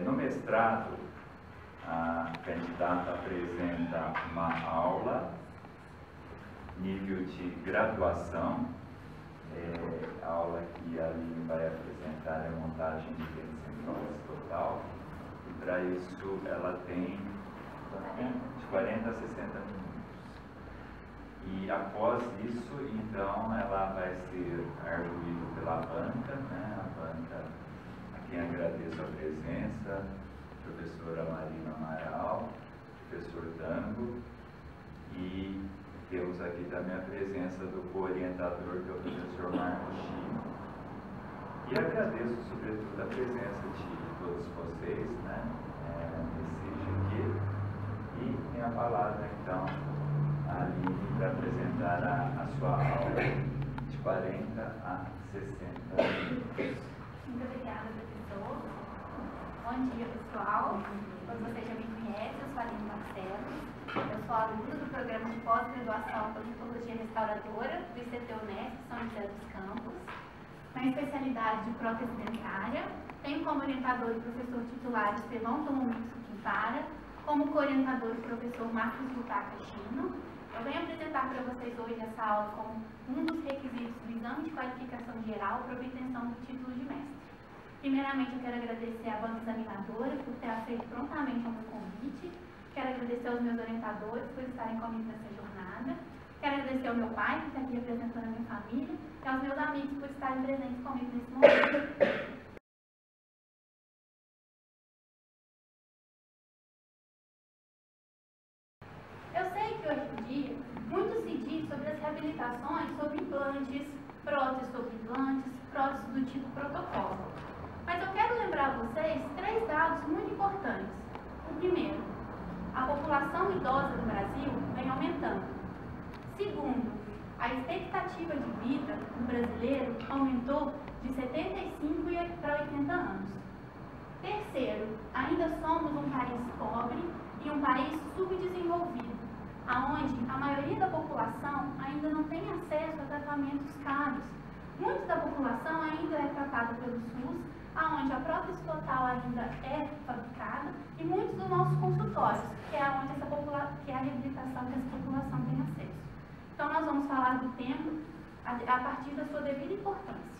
No mestrado, a candidata apresenta uma aula, nível de graduação, a aula que a Aline vai apresentar é a montagem de redes centrais total, e para isso ela tem de 40 a 60 minutos. E após isso, então, ela vai ser arguída pela banca, né? A banca, a quem agradeço a presença, professora Marina Amaral, professor Dango, e temos aqui também a presença do co-orientador, que é o professor Marcos Chico. E agradeço, sobretudo, a presença de todos vocês, né? Nesse GQ. E tem a palavra, então, a Aline para apresentar a sua aula de 40 a 60 minutos. Muito obrigada, professor. Bom dia, pessoal. Todos vocês já me conhecem, eu sou a Aline Marcelo. Eu sou aluna do programa de pós-graduação em Odontologia Restauradora do ICT Unesp São José dos Campos, na especialidade de prótese dentária. Tenho como orientador o professor titular Estevão Tomomitsu Quintara, como co-orientador o professor Marcos Yutaka Shino. Eu venho apresentar para vocês hoje essa aula como um dos requisitos do exame de qualificação geral para obtenção do título de mestre. Primeiramente, eu quero agradecer à banca examinadora por ter aceito prontamente o meu convite. Quero agradecer aos meus orientadores por estarem comigo nessa jornada. Quero agradecer ao meu pai, que está aqui representando a minha família, e aos meus amigos por estarem presentes comigo nesse momento. Eu sei que hoje em dia, muito se diz sobre as reabilitações sobre implantes, próteses sobre implantes, próteses do tipo protocolo. Mas eu quero lembrar a vocês 3 dados muito importantes. O primeiro, a população idosa do Brasil vem aumentando. Segundo, a expectativa de vida do brasileiro aumentou de 75 para 80 anos. Terceiro, ainda somos um país pobre e um país subdesenvolvido, aonde a maioria da população ainda não tem acesso a tratamentos caros. Muita da população ainda é tratada pelo SUS, aonde a prótese total ainda é fabricada, e muitos dos nossos consultórios, que é onde que é a reabilitação que essa população tem acesso. Então, nós vamos falar do tema a partir da sua devida importância.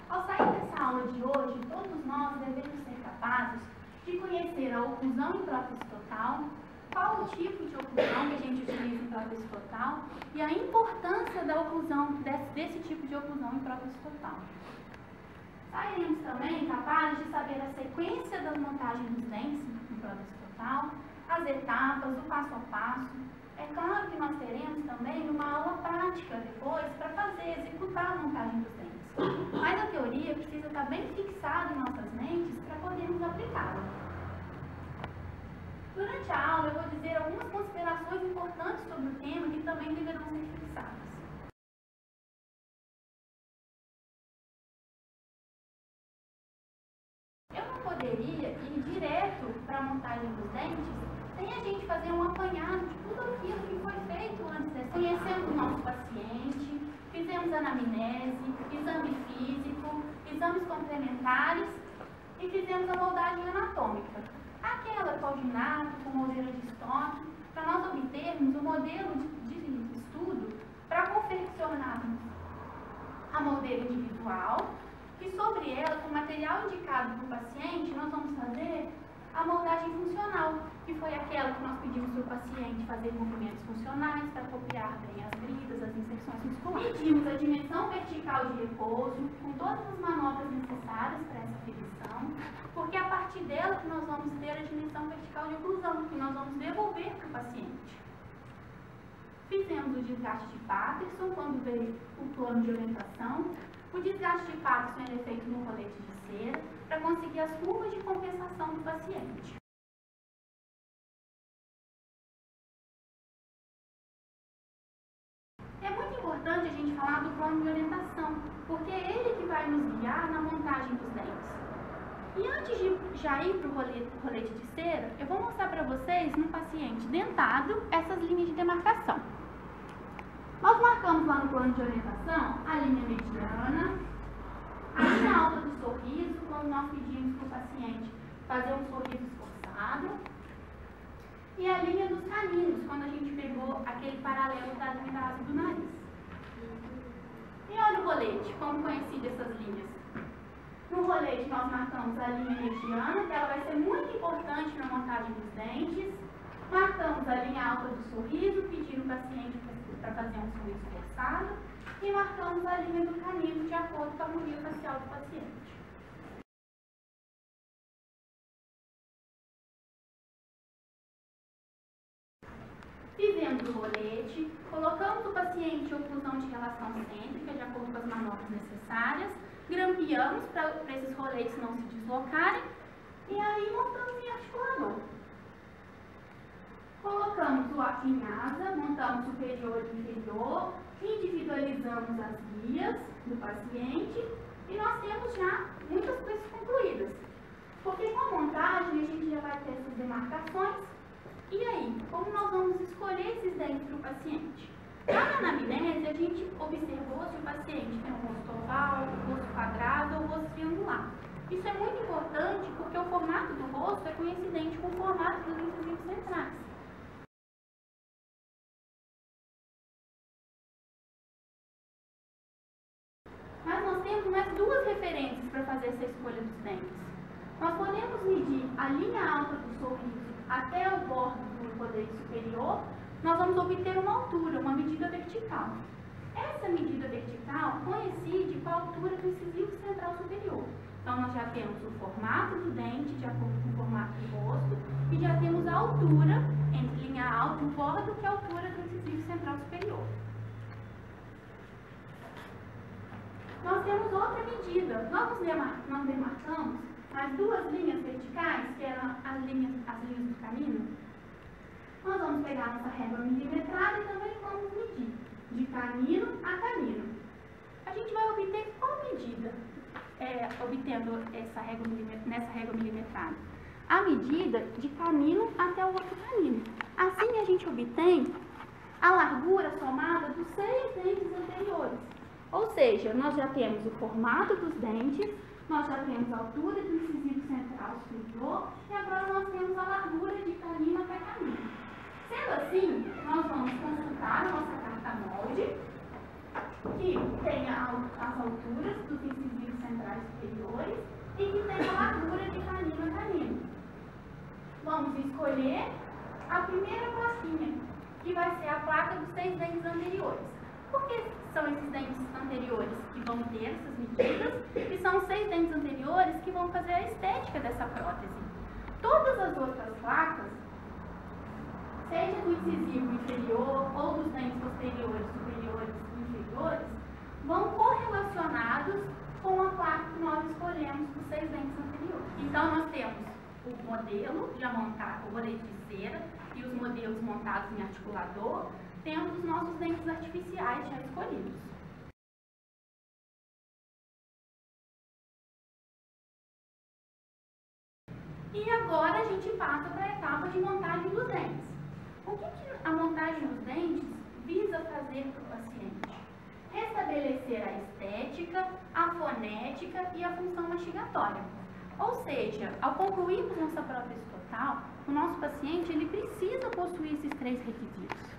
Ao sair dessa aula de hoje, todos nós devemos ser capazes de conhecer a oclusão em prótese total, qual o tipo de oclusão que a gente utiliza em prótese total e a importância da oclusão, desse tipo de oclusão em prótese total. Sairemos também capazes de saber a sequência das montagens dos dentes em prótese total, as etapas, o passo a passo. É claro que nós teremos também uma aula prática depois para executar a montagem dos dentes. Mas a teoria precisa estar bem fixada em nossas mentes para podermos aplicá-la. Durante a aula, eu vou dizer algumas considerações importantes sobre o tema que também deverão ser fixadas. Eu não poderia ir direto para a montagem dos dentes sem a gente fazer um apanhado de tudo aquilo que foi feito antes dessa. Conhecemos o nosso paciente, fizemos anamnese, exame físico, exames complementares e fizemos a moldagem anatômica. Aquela coginato com moldeira de estoque, para nós obtermos o modelo de estudo para confeccionarmos a moldeira individual e sobre ela, com o material indicado para o paciente, nós vamos fazer a moldagem funcional, que foi aquela que nós pedimos para o paciente fazer movimentos funcionais para copiar bem as bridas, as inserções musculares. Medimos a dimensão vertical de repouso, com todas as manobras necessárias para essa aferição, porque é a partir dela que nós vamos ter a dimensão vertical de oclusão, que nós vamos devolver para o paciente. Fizemos o desgaste de Patterson, quando veio o plano de orientação. O desgaste de Patterson é feito no rolete de cera, para conseguir as curvas de compensação do paciente. É muito importante a gente falar do plano de orientação, porque é ele que vai nos guiar na montagem dos dentes. E antes de já ir para o rolete de cera, eu vou mostrar para vocês, num paciente dentado, essas linhas de demarcação. Nós marcamos lá no plano de orientação a linha mediana, a linha alta do sorriso, quando nós pedimos para o paciente fazer um sorriso esforçado, e a linha dos caninos, quando a gente pegou aquele paralelo da linha da asa do nariz. E olha o rolete, como conheci essas linhas. No rolete nós marcamos a linha mediana, que ela vai ser muito importante na montagem dos dentes. Marcamos a linha alta do sorriso, pedindo o paciente para fazer um sorriso forçado. E marcamos a linha do canino, de acordo com a harmonia facial do paciente. Fizemos o rolete, colocamos o paciente em oclusão de relação cêntrica, de acordo com as manobras necessárias, grampeamos para esses roletes não se deslocarem, e aí montamos em articulador. Colocamos o arco em asa, montamos superior e inferior, individualizamos as guias do paciente, e nós temos já muitas coisas concluídas. Porque com a montagem a gente já vai ter essas demarcações. E aí, como nós vamos escolher esses dentes para o paciente? Lá na anamnese, a gente observou se o paciente tem um rosto oval, rosto quadrado ou rosto triangular. Isso é muito importante porque o formato do rosto é coincidente com o formato dos incisivos centrais. Mas nós temos mais duas referências para fazer essa escolha dos dentes. Nós podemos medir a linha alta do sorriso até o bordo do colete superior, nós vamos obter uma altura, uma medida vertical. Essa medida vertical coincide com a altura do incisivo central superior. Então, nós já temos o formato do dente, de acordo com o formato do rosto, e já temos a altura entre linha alta e bordo, que é a altura do incisivo central superior. Nós temos outra medida. Nós demarcamos as duas linhas verticais, que eram as linhas do canino. Nós vamos pegar nossa régua milimetrada e também vamos medir de canino a canino. A gente vai obter qual medida obtendo nessa régua milimetrada? A medida de canino até o outro canino. Assim a gente obtém a largura somada dos 6 dentes anteriores. Ou seja, nós já temos o formato dos dentes, nós já temos a altura do incisivo central superior e agora nós temos a largura de canino até canino. Sendo assim, nós vamos consultar a nossa carta molde, que tem as alturas dos incisivos centrais superiores e que tem a largura de canino a canino. Vamos escolher a primeira plaquinha, que vai ser a placa dos 6 dentes anteriores. Por que são esses dentes anteriores que vão ter essas medidas e são os 6 dentes anteriores que vão fazer a estética dessa prótese? Todas as outras placas, seja do incisivo inferior ou dos dentes posteriores, superiores e inferiores, vão correlacionados com a placa que nós escolhemos dos 6 dentes anteriores. Então, nós temos o modelo já montado, o rolete de cera e os modelos montados em articulador, temos os nossos dentes artificiais já escolhidos. E agora a gente passa para a etapa de montagem dos dentes. O que a montagem dos dentes visa fazer para o paciente? Restabelecer a estética, a fonética e a função mastigatória. Ou seja, ao concluirmos nossa prótese total, o nosso paciente ele precisa possuir esses 3 requisitos.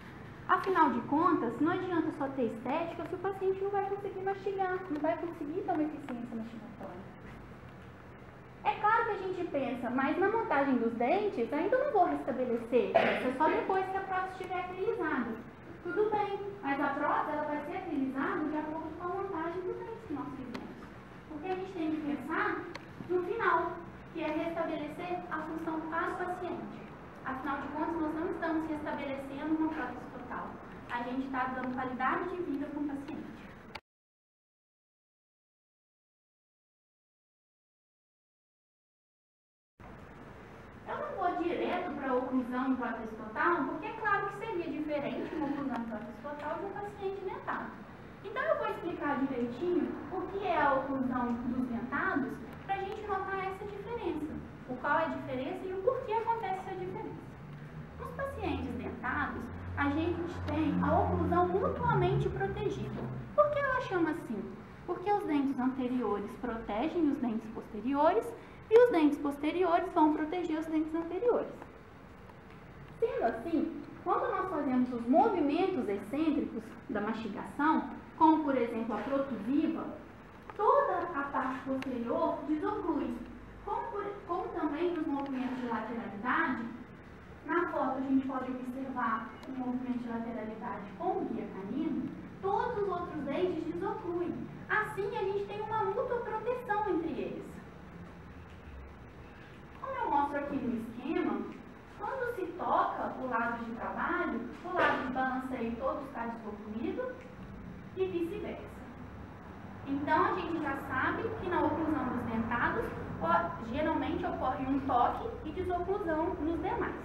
Afinal de contas, não adianta só ter estética se o paciente não vai conseguir mastigar, não vai conseguir ter uma eficiência mastigatória. É claro que a gente pensa, mas na montagem dos dentes ainda não vou restabelecer, isso é só depois que a prótese estiver acrilizada. Tudo bem, mas a prótese ela vai ser acrilizada de acordo com a montagem dos dentes que nós fizemos. Porque a gente tem que pensar no final, que é restabelecer a função para o paciente. Afinal de contas, nós não estamos restabelecendo uma prótese total. A gente está dando qualidade de vida para o paciente. Eu não vou direto para a oclusão em prótese total, porque é claro que seria diferente uma oclusão em prótese total de um paciente dentado. Então eu vou explicar direitinho o que é a oclusão dos dentados para a gente notar essa diferença. O qual é a diferença e o porquê acontece essa diferença. Nos pacientes dentados, a gente tem a oclusão mutuamente protegida. Por que ela chama assim? Porque os dentes anteriores protegem os dentes posteriores e os dentes posteriores vão proteger os dentes anteriores. Sendo assim, quando nós fazemos os movimentos excêntricos da mastigação, como por exemplo a protusiva, toda a parte posterior desoclui. Como também nos movimentos de lateralidade, na foto a gente pode observar o movimento de lateralidade com o guia canino, todos os outros dentes desocluem. Assim, a gente tem uma mútua proteção entre eles. Como eu mostro aqui no esquema, quando se toca o lado de trabalho, o lado de balanceio todo está desocluído e vice-versa. Então, a gente já sabe que na oclusão dos dentados, geralmente ocorre um toque e desoclusão nos demais.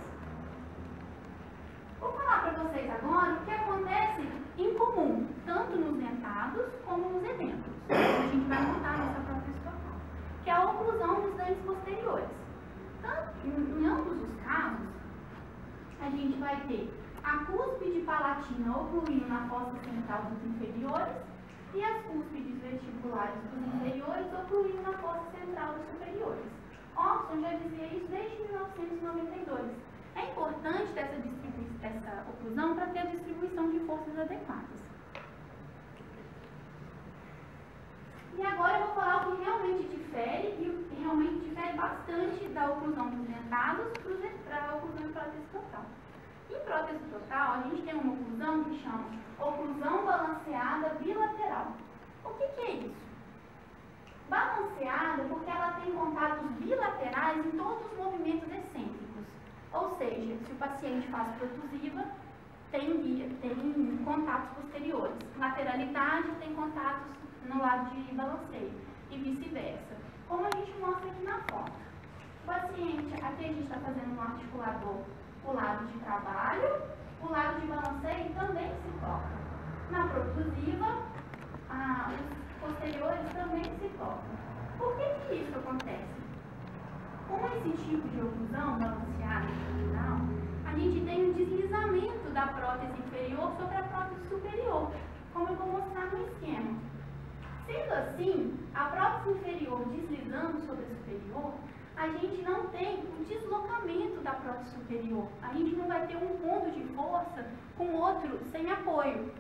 Vou falar para vocês agora o que acontece em comum, tanto nos dentados como nos edentos. A gente vai montar nessa prótese total, que é a oclusão dos dentes posteriores. Em ambos os casos, a gente vai ter a cúspide palatina ocluindo na fossa central dos inferiores e as cúspides vestibulares dos inferiores ocluindo na fossa central dos superiores. Orson já dizia isso desde 1992. É importante essa oclusão para ter a distribuição de forças adequadas. E agora eu vou falar o que realmente difere, e realmente difere bastante da oclusão dos dentados para a oclusão em prótese total. Em prótese total, a gente tem uma oclusão que chama oclusão balanceada bilateral. O que é isso? Balanceada porque ela tem contatos bilaterais em todos os movimentos excêntricos. Ou seja, se o paciente faz protusiva, tem contatos posteriores. Lateralidade tem contatos no lado de balanceio e vice-versa. Como a gente mostra aqui na foto. O paciente, aqui a gente está fazendo um articulador, o lado de trabalho, o lado de balanceio também se toca. Na protusiva, os posteriores também se tocam. Por que isso acontece? Com esse tipo de oclusão balanceada terminal, a gente tem um deslizamento da prótese inferior sobre a prótese superior, como eu vou mostrar no esquema. Sendo assim, a prótese inferior deslizando sobre a superior, a gente não tem o deslocamento da prótese superior. A gente não vai ter um ponto de força com outro sem apoio.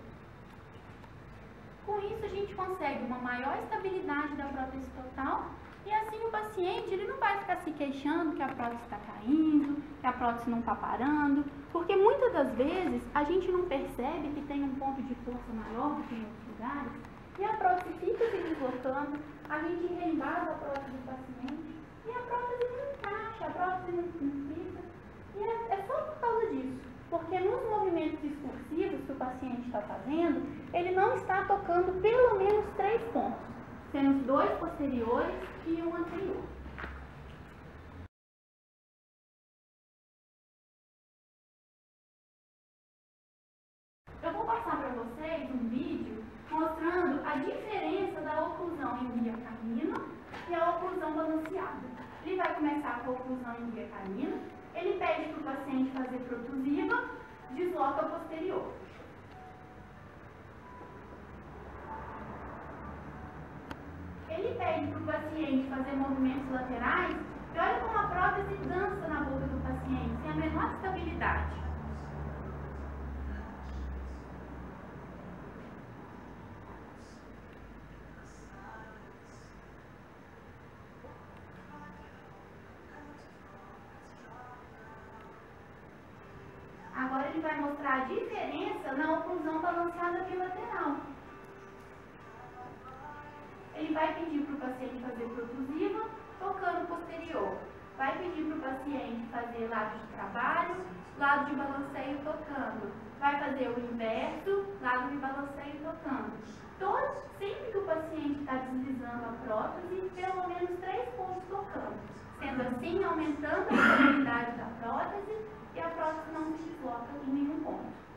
Com isso, a gente consegue uma maior estabilidade da prótese total e assim o paciente ele não vai ficar se queixando que a prótese está caindo, que a prótese não está parando, porque muitas das vezes a gente não percebe que tem um ponto de força maior do que em outros lugares e a prótese fica se deslocando, a gente reembasa a prótese do paciente e a prótese não encaixa, a prótese não fica. E é só por causa disso, porque nos movimentos excursivos que o paciente está fazendo, ele não está tocando pelo menos 3 pontos, sendo os 2 posteriores e um anterior. Eu vou passar para vocês um vídeo mostrando a diferença da oclusão em guia canino e a oclusão balanceada. Ele vai começar com a oclusão em guia canino, ele pede para o paciente fazer protusiva, desloca a posterior. Ele pede para o paciente fazer movimentos laterais e olha como a prótese dança na boca do paciente, sem a menor estabilidade. Agora ele vai mostrar a diferença na oclusão balanceada bilateral. Ele vai pedir para o paciente fazer protusiva, tocando posterior. Vai pedir para o paciente fazer lado de trabalho, lado de balanceio tocando. Vai fazer o inverso, lado de balanceio tocando. Sempre que o paciente está deslizando a prótese, pelo menos 3 pontos tocando. Sendo assim, aumentando a estabilidade da prótese e a prótese não se desloca em nenhum ponto.